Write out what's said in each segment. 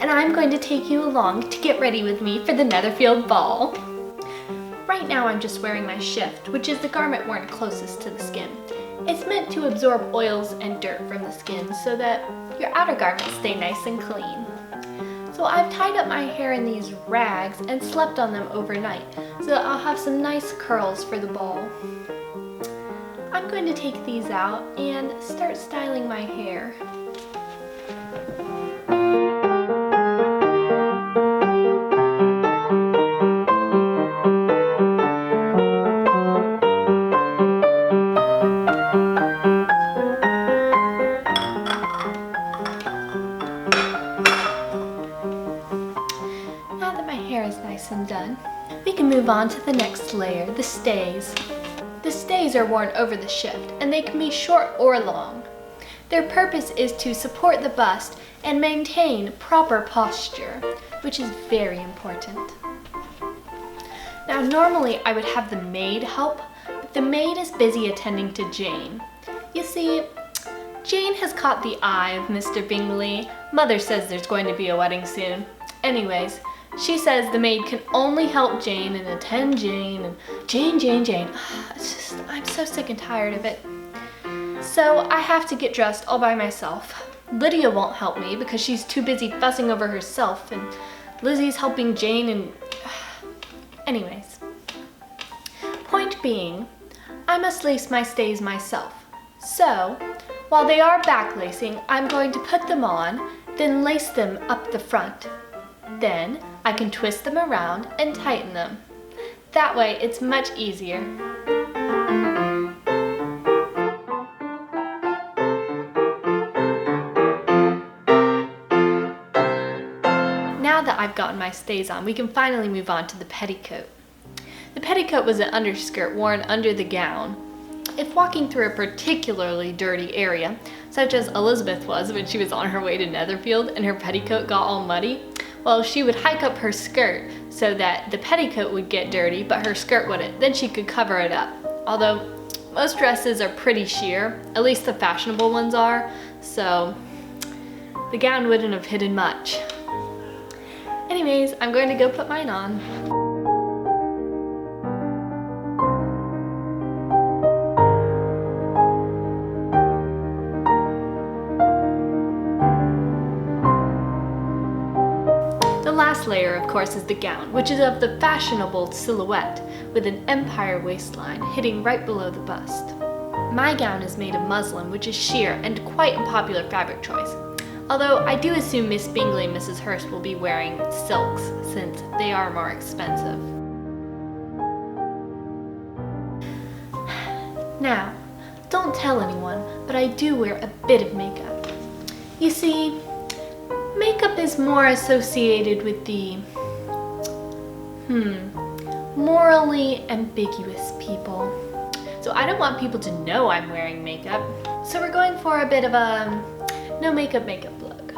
and I'm going to take you along to get ready with me for the Netherfield Ball. Right now I'm just wearing my shift, which is the garment worn closest to the skin. It's meant to absorb oils and dirt from the skin so that your outer garments stay nice and clean. So I've tied up my hair in these rags and slept on them overnight so that I'll have some nice curls for the ball. I'm going to take these out and start styling my hair. Now that my hair is nice and done, we can move on to the next layer, the stays. The stays are worn over the shift, and they can be short or long. Their purpose is to support the bust and maintain proper posture, which is very important. Now normally I would have the maid help, but the maid is busy attending to Jane. You see, Jane has caught the eye of Mr. Bingley. Mother says there's going to be a wedding soon. Anyways, she says the maid can only help Jane and attend Jane and Jane. I'm so sick and tired of it. So I have to get dressed all by myself. Lydia won't help me because she's too busy fussing over herself, and Lizzie's helping Jane and... Anyways. Point being, I must lace my stays myself. So, while they are back lacing, I'm going to put them on, then lace them up the front. Then I can twist them around and tighten them. That way it's much easier. Now that I've gotten my stays on, we can finally move on to the petticoat. The petticoat was an underskirt worn under the gown. If walking through a particularly dirty area, such as Elizabeth was when she was on her way to Netherfield and her petticoat got all muddy, well, she would hike up her skirt so that the petticoat would get dirty, but her skirt wouldn't. Then she could cover it up. Although most dresses are pretty sheer, at least the fashionable ones are, so the gown wouldn't have hidden much. Anyways, I'm going to go put mine on. The last layer, of course, is the gown, which is of the fashionable silhouette with an empire waistline hitting right below the bust. My gown is made of muslin, which is sheer and quite a popular fabric choice. Although I do assume Miss Bingley and Mrs. Hurst will be wearing silks since they are more expensive. Now, don't tell anyone, but I do wear a bit of makeup. You see, makeup is more associated with the, morally ambiguous people. So I don't want people to know I'm wearing makeup. So we're going for a bit of a no makeup look.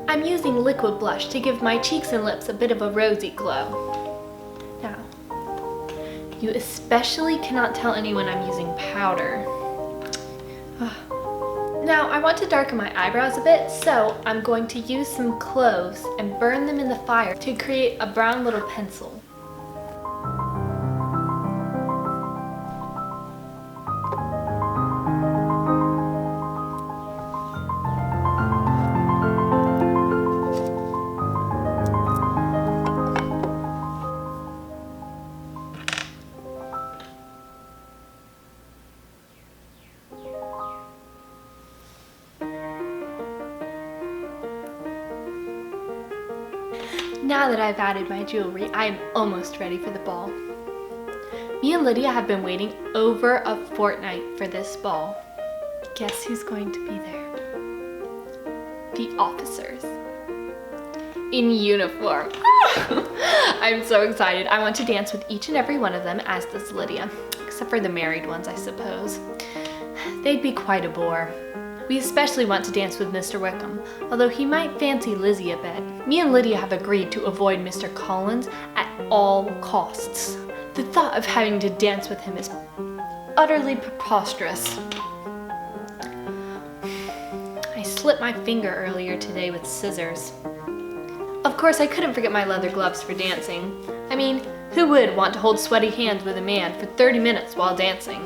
I'm using liquid blush to give my cheeks and lips a bit of a rosy glow. Now, you especially cannot tell anyone I'm using powder. Now, I want to darken my eyebrows a bit, so I'm going to use some cloves and burn them in the fire to create a brown little pencil. Now that I've added my jewelry, I am almost ready for the ball. Me and Lydia have been waiting over a fortnight for this ball. Guess who's going to be there? The officers. In uniform. I'm so excited. I want to dance with each and every one of them, as does Lydia. Except for the married ones, I suppose. They'd be quite a bore. We especially want to dance with Mr. Wickham, although he might fancy Lizzie a bit. Me and Lydia have agreed to avoid Mr. Collins at all costs. The thought of having to dance with him is utterly preposterous. I slipped my finger earlier today with scissors. course, I couldn't forget my leather gloves for dancing. I mean, who would want to hold sweaty hands with a man for 30 minutes while dancing?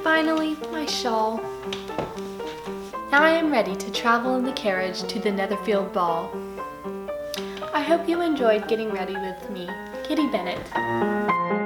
Finally, my shawl. Now I am ready to travel in the carriage to the Netherfield Ball. I hope you enjoyed getting ready with me, Kitty Bennet.